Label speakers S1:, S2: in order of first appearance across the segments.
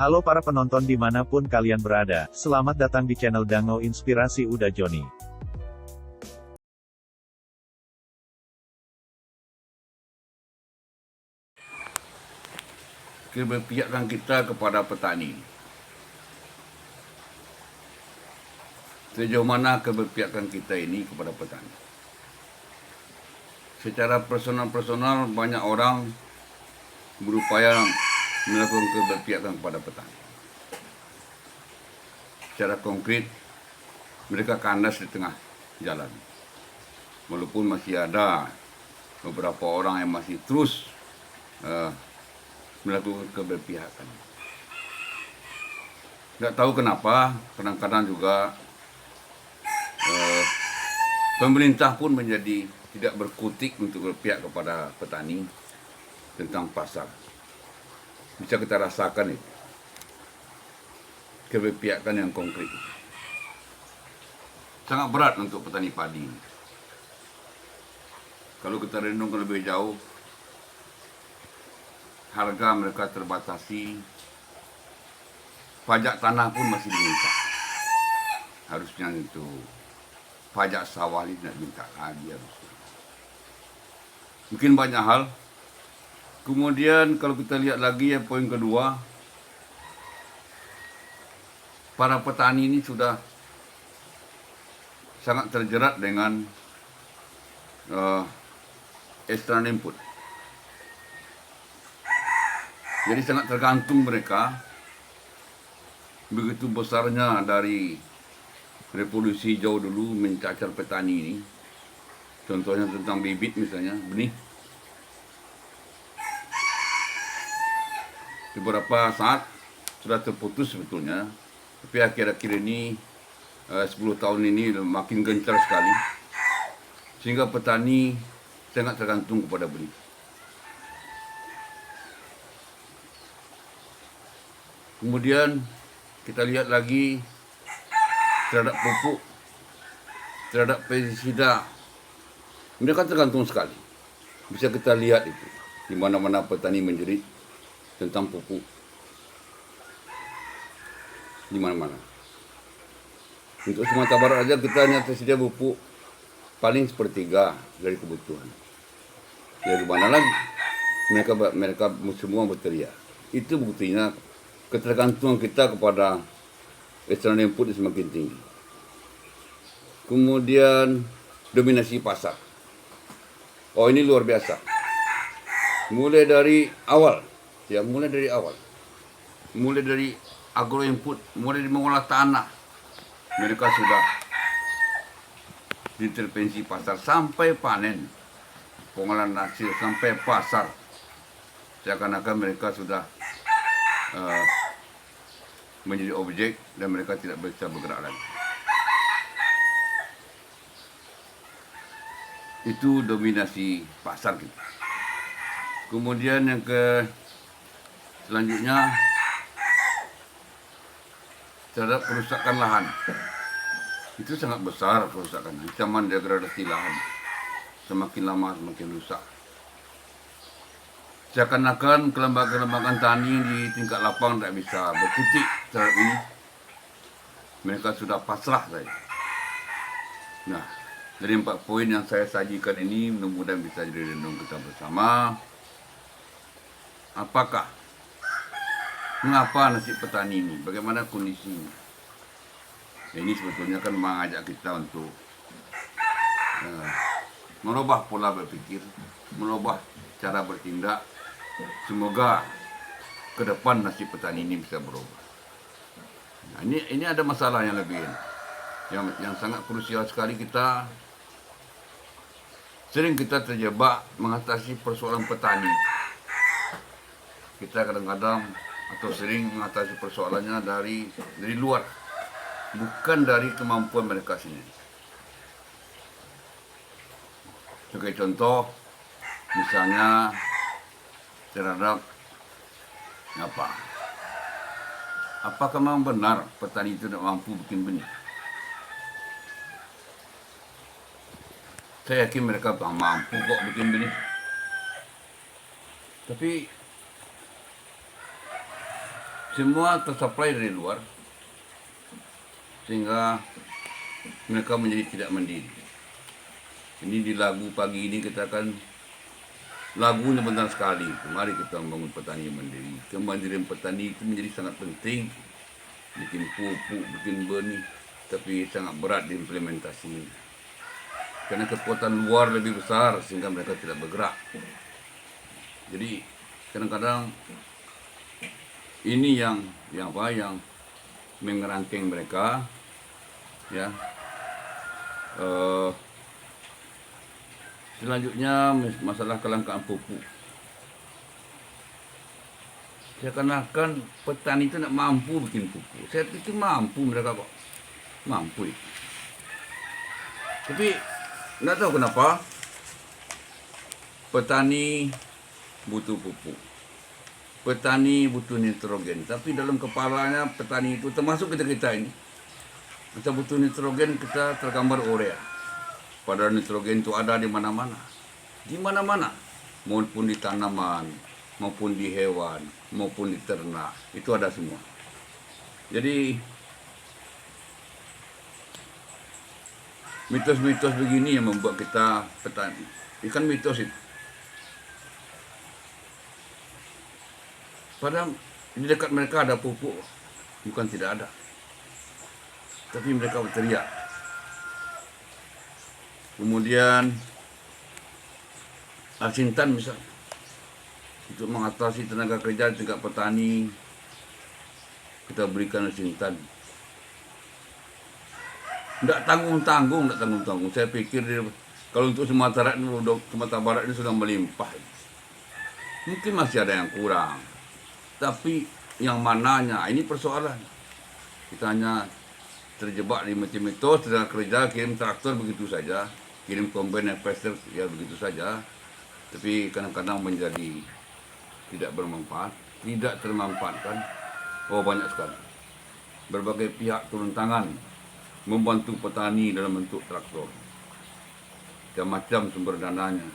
S1: Halo para penonton dimanapun kalian berada, selamat datang di channel Dango Inspirasi Uda Joni.
S2: Keberpihakan kita kepada petani. Sejauh mana keberpihakan kita ini kepada petani? Secara personal banyak orang berupaya melakukan keberpihakan kepada petani. Secara konkret, mereka kandas di tengah jalan. Walaupun masih ada beberapa orang yang masih terus melakukan keberpihakan. Tidak tahu kenapa, kadang-kadang juga pemerintah pun menjadi tidak berkutik untuk berpihak kepada petani tentang pasar. Bisa kita rasakan itu, keberpihakan yang konkret. Sangat berat untuk petani padi. Kalau kita renungkan lebih jauh, harga mereka terbatasi, pajak tanah pun masih diminta. Harusnya itu pajak sawah ini tidak minta lagi harusnya. Mungkin banyak hal. Kemudian kalau kita lihat lagi yang poin kedua, para petani ini sudah sangat terjerat dengan external input. Jadi sangat tergantung mereka. Begitu besarnya dari revolusi jauh dulu mencacar petani ini. Contohnya tentang bibit misalnya, benih. Beberapa saat sudah terputus sebetulnya. Tapi akhir-akhir ini, 10 tahun ini makin gencar sekali. Sehingga petani sangat tergantung kepada benih. Kemudian kita lihat lagi terhadap pupuk, terhadap pestisida, mereka tergantung sekali. Bisa kita lihat itu, di mana-mana petani menjerit tentang pupuk, di mana-mana. Untuk Sumatera Barat aja kita hanya tersedia pupuk paling sepertiga dari kebutuhan. Dari mana lagi? Mereka semua berteriak. Itu buktinya ketergantungan kita kepada external input semakin tinggi. Kemudian dominasi pasar. Oh, ini luar biasa. Mulai dari awal. Mulai dari agro input, mulai dari mengolah tanah. Mereka sudah intervensi pasar sampai panen. Pengolahan hasil sampai pasar. Seakan-akan mereka sudah menjadi objek dan mereka tidak bisa bergerak lagi. Itu dominasi pasar kita. Kemudian yang selanjutnya terhadap kerusakan lahan. Itu sangat besar kerusakan, ancaman degradasi lahan. Semakin lama semakin rusak. Seakan-akan kelembagaan tani di tingkat lapang tidak bisa berkutik terhadap ini. Mereka sudah pasrah saja. Nah, dari 4 poin yang saya sajikan ini mudah-mudahan bisa jadi renung kita bersama. Mengapa nasib petani ini? Bagaimana kondisinya? Ini sebetulnya kan mengajak kita untuk merubah pola berpikir, merubah cara bertindak. Semoga ke depan nasib petani ini bisa berubah. Nah, ini ada masalah yang lebih yang sangat krusial sekali. Kita sering terjebak mengatasi persoalan petani. Kita kadang-kadang atau sering mengatasi persoalannya dari luar, bukan dari kemampuan mereka sendiri. Sebagai contoh, misalnya terhadap apakah memang benar petani itu tidak mampu bikin benih? Saya yakin mereka mampu kok bikin benih. Tapi semua tersuplai dari luar, sehingga mereka menjadi tidak mandiri. Ini di lagu pagi ini kita akan lagunya benar sekali. Mari kita membangun petani yang mandiri. Kemandirian petani itu menjadi sangat penting. Bikin pupuk, bikin benih, tapi sangat berat diimplementasinya. Karena kekuatan luar lebih besar sehingga mereka tidak bergerak. Jadi kadang-kadang ini yang mengerangkeng mereka, ya. Selanjutnya masalah kelangkaan pupuk. Seakan-akan petani itu nak mampu bikin pupuk. Saya pikir mampu mereka kok. Mampu itu. Tapi tidak tahu kenapa petani butuh pupuk. Petani butuh nitrogen. Tapi dalam kepalanya petani itu, termasuk kita ini, kita butuh nitrogen, kita tergambar urea. Padahal nitrogen itu ada di mana-mana. Di mana-mana. Maupun di tanaman, maupun di hewan, maupun di ternak. Itu ada semua. Jadi mitos-mitos begini yang membuat kita petani. Ikan mitos itu. Padahal di dekat mereka ada pupuk. Bukan tidak ada. Tapi mereka berteriak. Kemudian asintan misalnya, untuk mengatasi tenaga kerja tingkat petani, kita berikan asintan. Tidak tanggung-tanggung. Saya pikir kalau untuk Sumatera Barat ini sudah melimpah. Mungkin masih ada yang kurang. Tapi yang mananya, ini persoalan. Kita hanya terjebak di mitos, tenaga kerja, kirim traktor begitu saja. Kirim combine harvester ya begitu saja, tapi kadang-kadang menjadi tidak bermanfaat, tidak termanfaatkan. Oh, banyak sekali. Berbagai pihak turun tangan membantu petani dalam bentuk traktor. Macam-macam sumber dananya.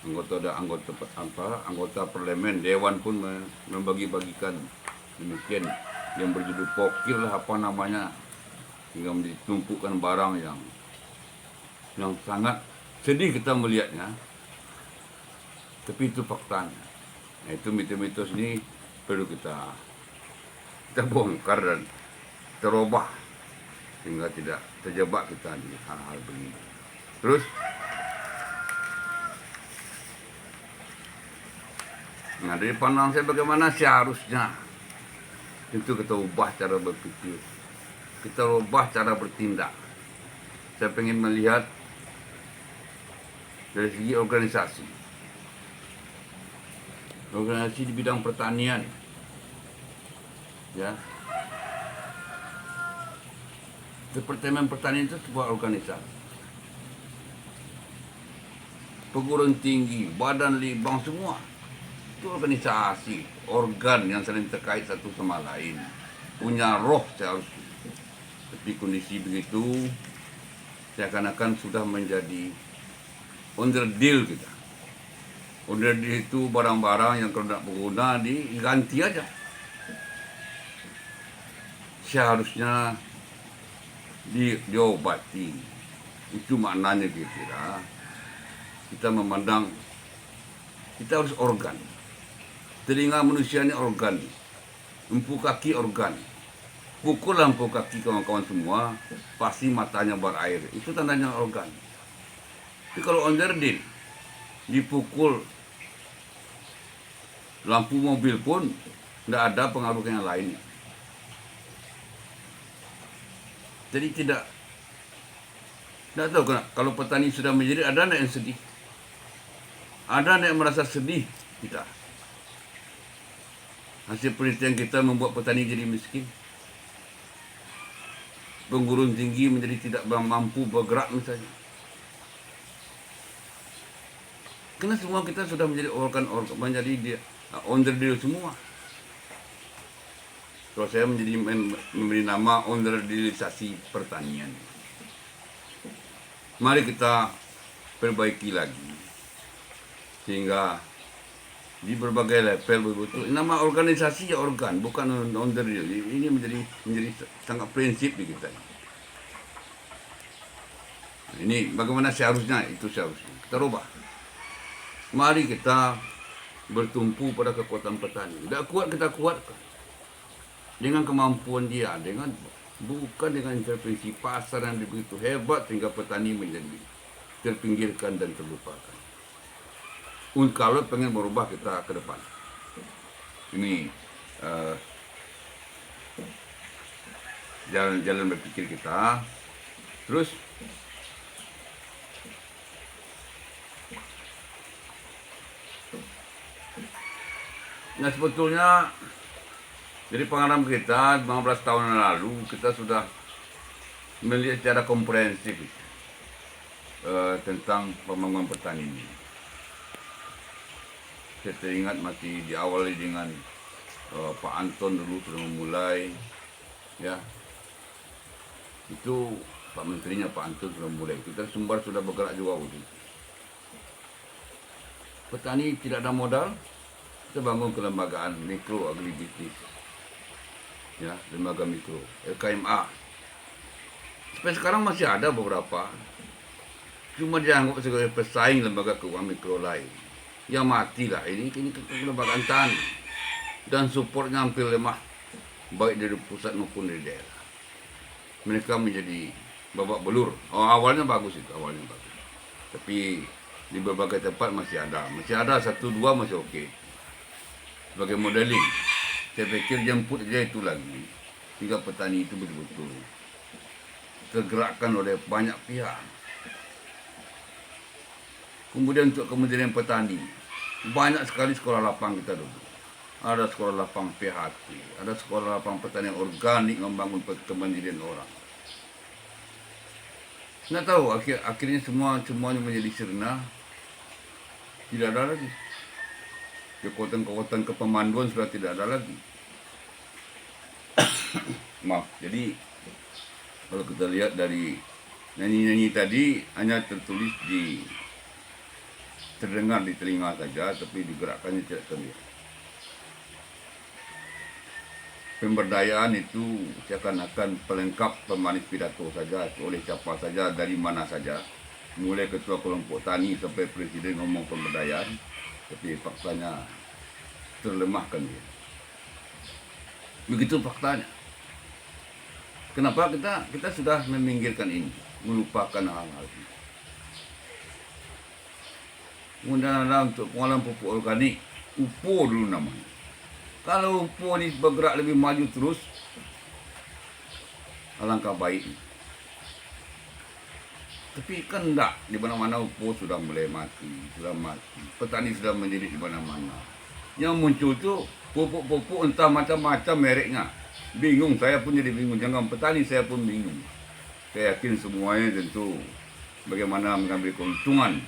S2: Anggota parlemen, dewan pun membagi-bagikan demikian, yang berjudul pokil lah apa namanya, hingga menjadi tumpukan barang yang sangat sedih kita melihatnya, tapi itu faktanya. Nah, itu mitos-mitos ini perlu kita bongkar dan terubah sehingga tidak terjebak kita di hal-hal begini. Terus, nah dari pandangan saya bagaimana seharusnya itu kita ubah cara berpikir, kita ubah cara bertindak. Saya ingin melihat dari segi organisasi di bidang pertanian, ya. Departemen Pertanian itu sebuah organisasi. Perguruan tinggi, badan libang, semua itu organisasi, organ yang saling terkait satu sama lain, punya roh seharusnya. Tapi kondisi begitu, seakan-akan sudah menjadi underdeal kita. Underdeal itu barang-barang yang kalau tidak berguna diganti aja. Seharusnya diobati. Itu maknanya kira-kira. Kita memandang, kita harus organ. Telinga manusia ini organ. Empu kaki organ. Pukul lampu kaki kawan-kawan semua, pasti matanya berair. Itu tandanya organ. Tapi kalau underdeal, dipukul lampu mobil pun tidak ada pengaruh yang lainnya. Jadi tidak tahu kenapa. Kalau petani sudah menjadi, ada anak yang sedih. Ada anak yang merasa sedih kita. Hasil penelitian kita membuat petani jadi miskin. Pengguruan tinggi menjadi tidak mampu bergerak misalnya. Karena semua kita sudah menjadi organ-organ, menjadi dia underdeal semua. Kalau saya memberi nama underdealisasi pertanian. Mari kita perbaiki lagi sehingga di berbagai level betul. Nama organisasi ya organ, bukan on the real. Ini menjadi sangat prinsip di kita. Ini bagaimana seharusnya, itu seharusnya kita rubah. Mari kita bertumpu pada kekuatan petani. Tidak kuat kita kuatkan dengan kemampuan dia, bukan dengan intervensi pasar yang begitu hebat sehingga petani menjadi terpinggirkan dan terlupakan. Kalau pengen merubah kita ke depan, ini jalan berpikir kita. Terus nah, sebetulnya dari pengalaman kita 15 tahun yang lalu, kita sudah melihat secara komprehensif tentang pembangunan pertanian. Saya teringat masih diawali dengan Pak Anton dulu sudah memulai, ya. Itu Pak Menterinya Pak Anton sudah mulai. Kita Sumbar sudah bergerak juga waktu itu. Petani tidak ada modal, kita bangun kelembagaan mikro agribisnis, ya, lembaga mikro LKMA. Sampai sekarang masih ada beberapa, cuma dianggap sebagai pesaing lembaga keuangan mikro lain. Ya matilah, ini kelembagaan tani dan supportnya hampir lemah, baik dari pusat maupun dari daerah. Mereka menjadi babak belur. Awalnya bagus itu, tapi di berbagai tempat masih ada 1-2 masih oke. Sebagai modeling, saya pikir jemput aja itu lagi, sehingga petani itu betul-betul tergerakkan oleh banyak pihak. Kemudian untuk Kementerian Petani, banyak sekali sekolah lapang kita dulu. Ada sekolah lapang PHT, ada sekolah lapang pertanian organik membangun kemandirian orang. Nggak tahu, akhirnya semuanya menjadi sirna. Tidak ada lagi. Kekuatan-kekuatan kepemanduan sudah tidak ada lagi. Maaf, jadi kalau kita lihat dari nyanyi-nyanyi tadi hanya terdengar di telinga saja, tapi digerakkannya tidak terlihat. Pemberdayaan itu seakan-akan pelengkap pemanis pidato saja, oleh siapa saja, dari mana saja, mulai ketua kelompok tani sampai presiden ngomong pemberdayaan, tapi faktanya terlemahkan dia. Begitu faktanya. Kenapa kita sudah meminggirkan ini, melupakan hal-hal ini. Kemudian ada untuk pengolahan pupuk organik, UPO dulu namanya. Kalau UPO ini bergerak lebih maju terus, alangkah baik. Tapi kan enggak, di mana-mana UPO sudah mulai mati. Petani sudah menjadi di mana-mana. Yang muncul itu pupuk-pupuk entah macam-macam mereknya. Bingung, saya pun jadi bingung. Jangan petani, saya pun bingung. Saya yakin semuanya tentu bagaimana mengambil keuntungan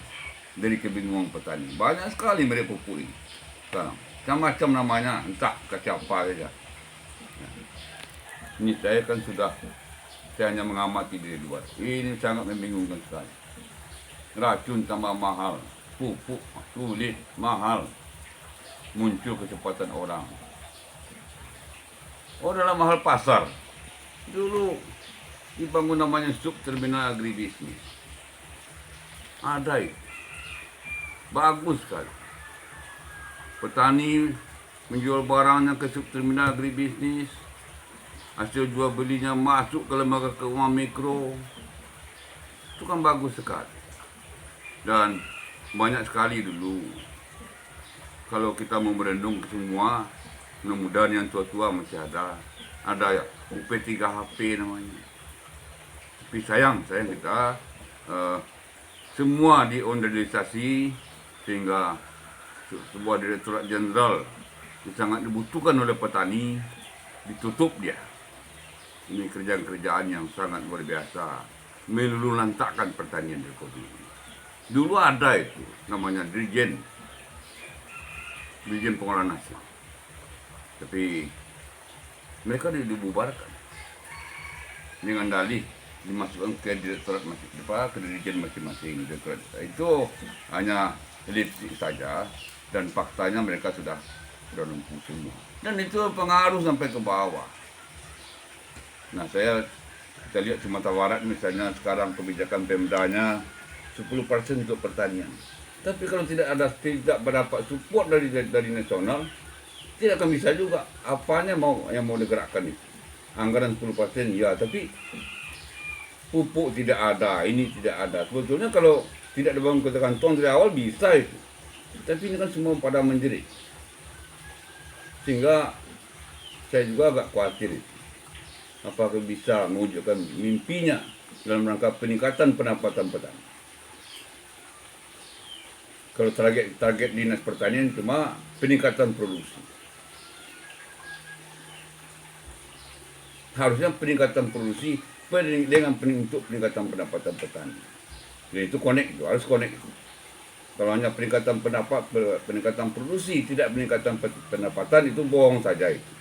S2: dari kebingungan petani. Banyak sekali merek pupuk ini sekarang. Macam-macam namanya, entah siapa saja. Ini saya hanya mengamati dari luar. Ini sangat membingungkan sekali. Racun tambah mahal, pupuk sulit, mahal. Muncul kecepatan orang. Dalam hal pasar, dulu dibangun namanya subterminal agribisnis. Ada itu. Bagus sekali. Petani menjual barangnya ke subterminal agribisnis, hasil jual belinya masuk ke lembaga keuangan mikro. Itu kan bagus sekali. Dan banyak sekali dulu. Kalau kita mau merendung ke semua, mudah-mudahan yang tua-tua masih ada. Ada ya, UP3HP namanya. Tapi sayang kita semua diorganisasi sehingga sebuah direktorat jenderal yang sangat dibutuhkan oleh petani ditutup dia. Ini kerjaan-kerjaan yang sangat luar biasa, meluluhlantakkan pertanian di Kopi. Dulu ada itu namanya Dirjen Pengolahan Hasil, tapi mereka dibubarkan dengan dalih dimasukkan ke direktorat ke Dirjen masing-masing. Direktorat itu hanya elit saja, Dan faktanya mereka sudah lumpuh semua. Dan itu pengaruh sampai ke bawah. Nah, kita lihat Sumatera Barat misalnya sekarang kebijakan Pemdanya 10% untuk pertanian. Tapi kalau tidak mendapat support dari nasional, tidak akan bisa juga. Apanya yang mau digerakkan itu? Anggaran 10% ya, tapi pupuk tidak ada, ini tidak ada. Sebetulnya kalau tidak dibangun kota kantong dari awal bisa itu. Tapi ini kan semua pada menjerit. Sehingga saya juga agak khawatir itu. Apakah bisa mewujudkan mimpinya dalam rangka peningkatan pendapatan petani. Kalau target Dinas Pertanian cuma peningkatan produksi. Harusnya peningkatan produksi dengan untuk peningkatan pendapatan petani. Dan itu harus connect. Kalau hanya peningkatan peningkatan produksi, tidak peningkatan pendapatan, itu bohong saja itu.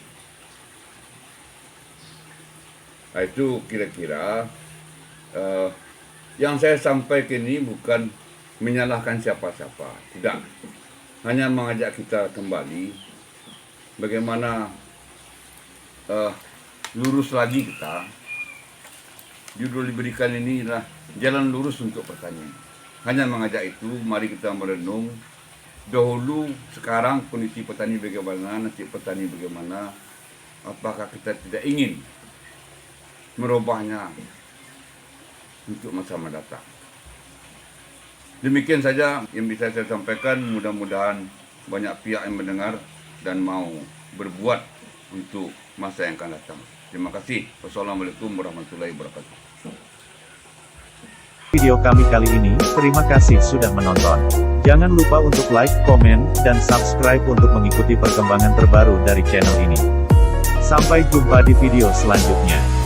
S2: Nah, itu kira-kira yang saya sampaikan ini bukan menyalahkan siapa-siapa, tidak. Hanya mengajak kita kembali bagaimana lurus lagi kita. Judul diberikan ini adalah jalan lurus untuk pertanian. Hanya mengajak itu, mari kita merenung dahulu, sekarang kondisi petani bagaimana, nasib petani bagaimana, apakah kita tidak ingin merubahnya untuk masa mendatang. Demikian saja yang bisa saya sampaikan. Mudah-mudahan banyak pihak yang mendengar dan mau berbuat untuk masa yang akan datang. Terima kasih. Wassalamualaikum warahmatullahi wabarakatuh.
S1: Video kami kali ini, terima kasih sudah menonton. Jangan lupa untuk like, komen, dan subscribe untuk mengikuti perkembangan terbaru dari channel ini. Sampai jumpa di video selanjutnya.